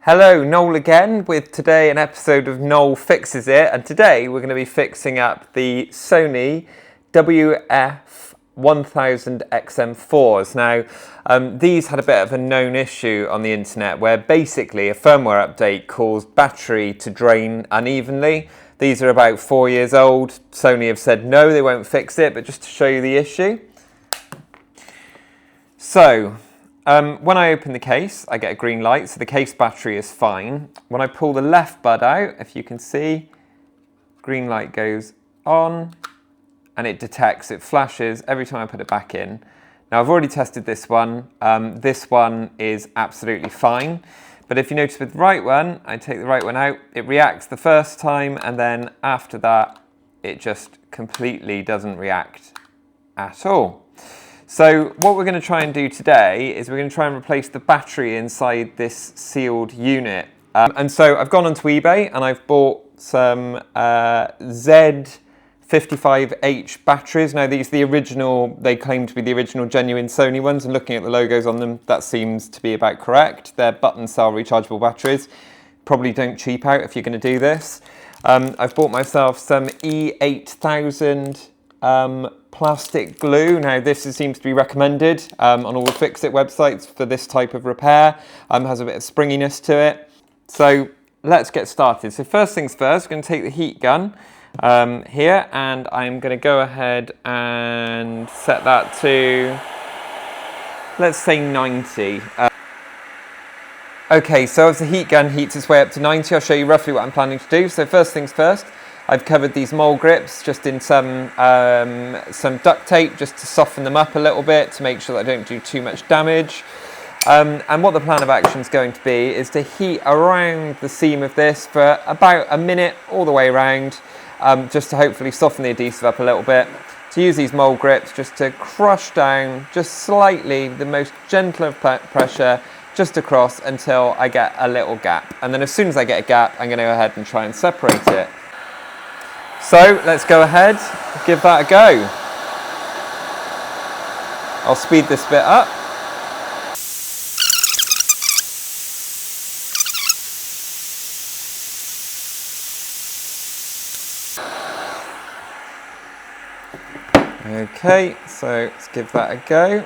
Hello, Noel again with today an episode of Noel Fixes It, and today we're going to be fixing up the Sony WF-1000XM4s. Now, these had a bit of a known issue on the internet where basically a firmware update caused battery to drain unevenly. These are about 4 years old. Sony have said no, they won't fix it, but just to show you the issue. So, when I open the case, I get a green light, so the case battery is fine. When I pull the left bud out, if you can see, green light goes on and it detects, it flashes every time I put it back in. Now I've already tested this one. This one is absolutely fine. But if you notice with the right one, I take the right one out, it reacts the first time, and then after that, it just completely doesn't react at all. So what we're going to try and do today is we're going to try and replace the battery inside this sealed unit. And so I've gone onto eBay and I've bought some Z55H batteries. Now these are the original, they claim to be the original genuine Sony ones, and looking at the logos on them, that seems to be about correct. They're button cell rechargeable batteries. Probably don't cheap out if you're going to do this. I've bought myself some E8000 plastic glue. Now this seems to be recommended on all the Fix-It websites for this type of repair. Has a bit of springiness to it. So let's get started. So first things first, we're going to take the heat gun here, and I'm going to go ahead and set that to, let's say 90. Okay, so as the heat gun heats its way up to 90, I'll show you roughly what I'm planning to do. So first things first, I've covered these mole grips just in some duct tape just to soften them up a little bit to make sure that I don't do too much damage. And what the plan of action is going to be is to heat around the seam of this for about a minute all the way around, just to hopefully soften the adhesive up a little bit. To use these mole grips just to crush down just slightly, the most gentle of pressure, just across until I get a little gap. And then as soon as I get a gap, I'm going to go ahead and try and separate it. So let's go ahead, give that a go. I'll speed this bit up. Okay, so let's give that a go.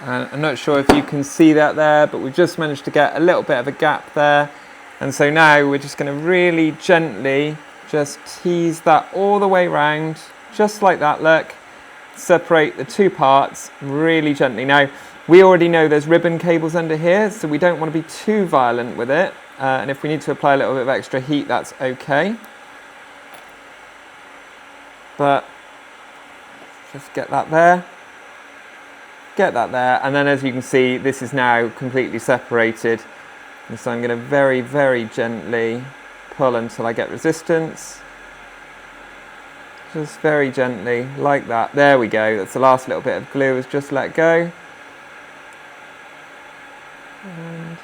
And I'm not sure if you can see that there, but we've just managed to get a little bit of a gap there. And so now we're just going to really gently just tease that all the way around, just like that, look. Separate the two parts really gently. Now, we already know there's ribbon cables under here, so we don't want to be too violent with it. And if we need to apply a little bit of extra heat, that's okay. But just get that there. Get that there, and then as you can see, this is now completely separated. And so I'm going to very, very gently pull until I get resistance. Just very gently, like that. There we go. That's the last little bit of glue is just let go. And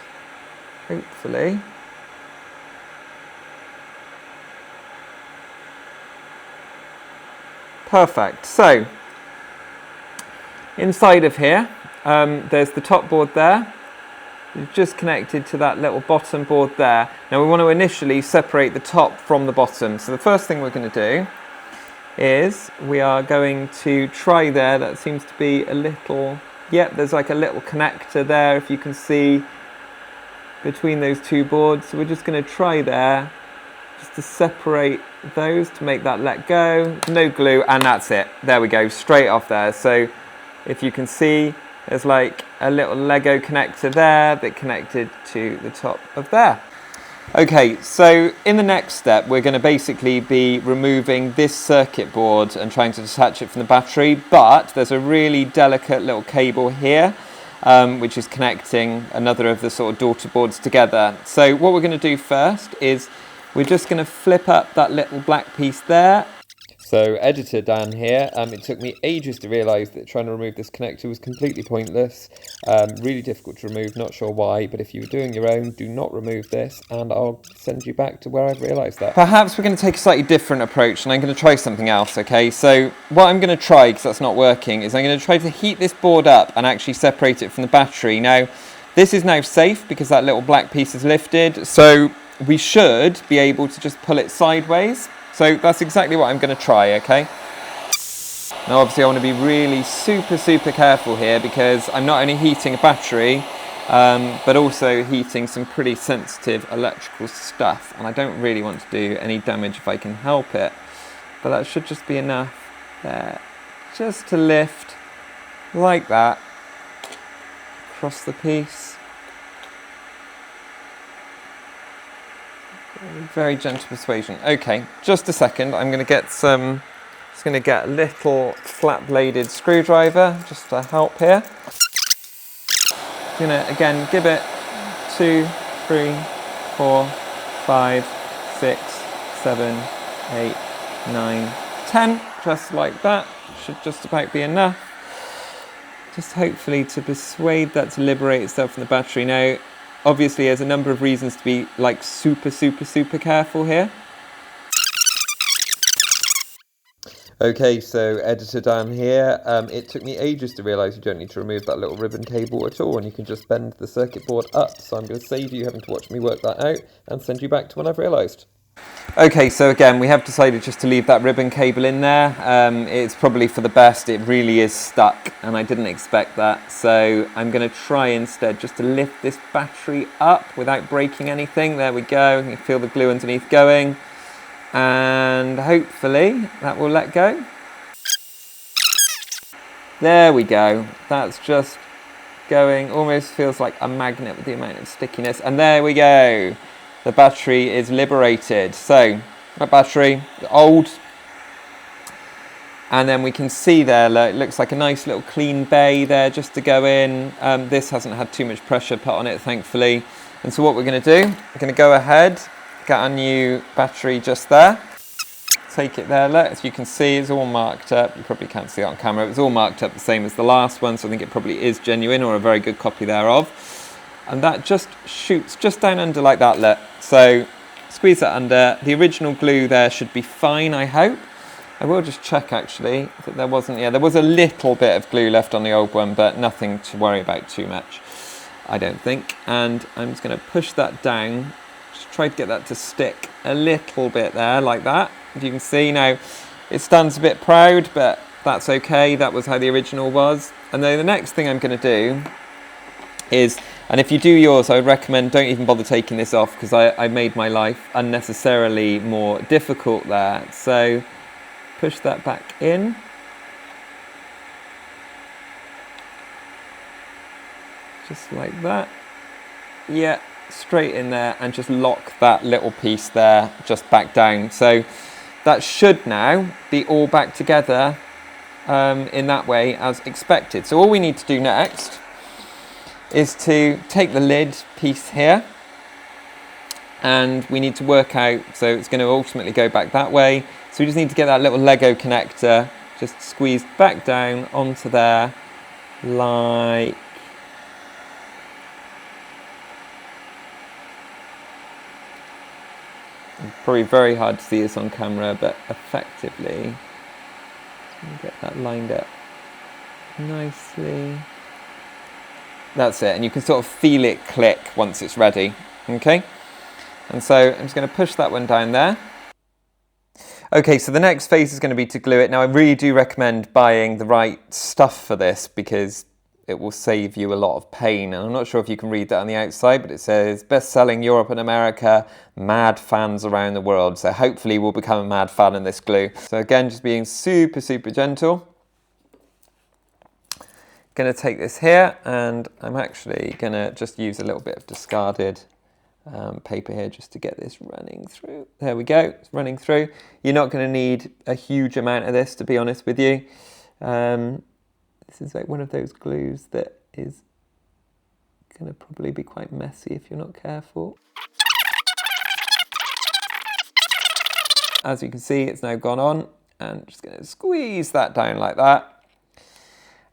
hopefully perfect. So inside of here, there's the top board there. It's just connected to that little bottom board there. Now we want to initially separate the top from the bottom. So the first thing we're going to do is we are going to try there. That seems to be a little, yep, there's like a little connector there, if you can see, between those two boards. So we're just going to try there, just to separate those to make that let go. No glue, and that's it. There we go, straight off there. So if you can see, there's like a little Lego connector there that connected to the top of there. Okay, so in the next step, we're going to basically be removing this circuit board and trying to detach it from the battery, but there's a really delicate little cable here, which is connecting another of the sort of daughter boards together. So what we're going to do first is we're just going to flip up that little black piece there, So editor Dan here, it took me ages to realise that trying to remove this connector was completely pointless, really difficult to remove, not sure why, but if you were doing your own, do not remove this, and I'll send you back to where I've realised that. Perhaps we're going to take a slightly different approach, and I'm going to try something else, okay? So what I'm going to try, because that's not working, is I'm going to try to heat this board up and actually separate it from the battery. Now, this is now safe because that little black piece is lifted, so we should be able to just pull it sideways. So that's exactly what I'm going to try, okay? Now obviously I want to be really super careful here because I'm not only heating a battery, but also heating some pretty sensitive electrical stuff, and I don't really want to do any damage if I can help it. But that should just be enough there, just to lift like that across the piece. Very gentle persuasion. Okay, just a second. I'm going to get some. Just going to get a little flat-bladed screwdriver just to help here. Going to again give it 2, 3, 4, 5, 6, 7, 8, 9, 10. Just like that. Should just about be enough. Just hopefully to persuade that to liberate itself from the battery. Now, obviously, there's a number of reasons to be like super careful here. Okay, so editor Dan here. It took me ages to realise you don't need to remove that little ribbon cable at all, and you can just bend the circuit board up. So I'm going to save you having to watch me work that out and send you back to when I've realised. Okay, so again, we have decided just to leave that ribbon cable in there. It's probably for the best. It really is stuck, and I didn't expect that. So I'm going to try instead just to lift this battery up without breaking anything. There we go. You can feel the glue underneath going, and hopefully that will let go. There we go. That's just going. Almost feels like a magnet with the amount of stickiness. And there we go. The battery is liberated. So, that battery, old. And then we can see there, look, it looks like a nice little clean bay there just to go in. This hasn't had too much pressure put on it, thankfully. And so what we're going to do, we're going to go ahead, get our new battery just there. Take it there, look, as you can see, it's all marked up. You probably can't see it on camera. It's all marked up the same as the last one, so I think it probably is genuine or a very good copy thereof. And that just shoots just down under like that, look. So squeeze that under. The original glue there should be fine, I hope. I will just check actually that there wasn't, yeah, there was a little bit of glue left on the old one, but nothing to worry about too much, I don't think. And I'm just going to push that down, just try to get that to stick a little bit there, like that. As you can see now, it stands a bit proud, but that's okay. That was how the original was. And then the next thing I'm going to do is, and if you do yours, I would recommend don't even bother taking this off, because I made my life unnecessarily more difficult there. So push that back in. Just like that. Yeah, straight in there, and just lock that little piece there just back down. So that should now be all back together in that way as expected. So all we need to do next is to take the lid piece here, and we need to work out, so it's going to ultimately go back that way. So we just need to get that little Lego connector just squeezed back down onto there, like probably very hard to see this on camera, but effectively get that lined up nicely. That's it, and you can sort of feel it click once it's ready, okay? And so I'm just going to push that one down there. Okay, so the next phase is going to be to glue it. Now I really do recommend buying the right stuff for this, because it will save you a lot of pain. And I'm not sure if you can read that on the outside, but it says best-selling Europe and America, mad fans around the world. So hopefully we'll become a mad fan in this glue. So again, just being super gentle. Going to take this here, and I'm actually going to just use a little bit of discarded paper here just to get this running through. There we go, it's running through. You're not going to need a huge amount of this, to be honest with you. This is like one of those glues that is going to probably be quite messy if you're not careful. As you can see, it's now gone on. and just going to squeeze that down like that.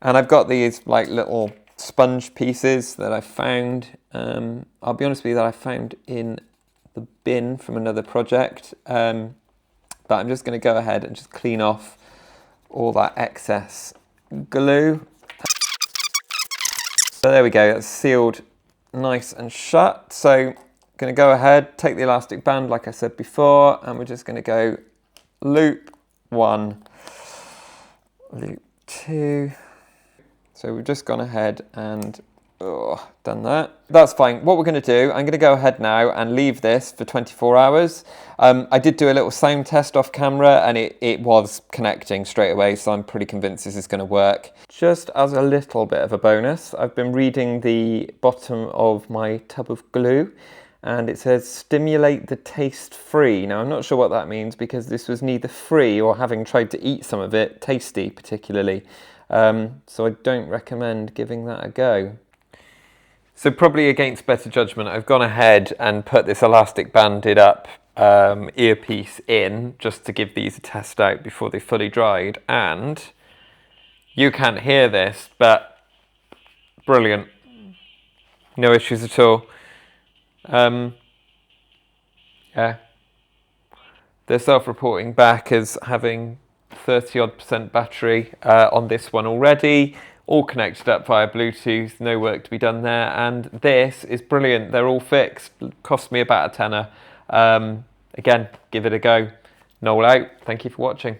And I've got these like little sponge pieces that I found. I'll be honest with you, that I found in the bin from another project. But I'm just going to go ahead and just clean off all that excess glue. So there we go, that's sealed nice and shut. So I'm going to go ahead, take the elastic band like I said before, and we're just going to go loop 1, loop 2. So we've just gone ahead and done that. That's fine. What we're going to do, I'm going to go ahead now and leave this for 24 hours. I did do a little sound test off camera and it was connecting straight away, so I'm pretty convinced this is going to work. Just as a little bit of a bonus, I've been reading the bottom of my tub of glue and it says stimulate the taste free. Now I'm not sure what that means because this was neither free or, having tried to eat some of it, tasty particularly. So I don't recommend giving that a go. So probably against better judgment, I've gone ahead and put this elastic banded up earpiece in just to give these a test out before they fully dried. And you can't hear this, but brilliant. No issues at all. Yeah. They're self-reporting back as having 30-odd% battery on this one already. All connected up via Bluetooth, no work to be done there, and this is brilliant. They're all fixed, cost me about a tenner. Again, give it a go. Noel out, thank you for watching.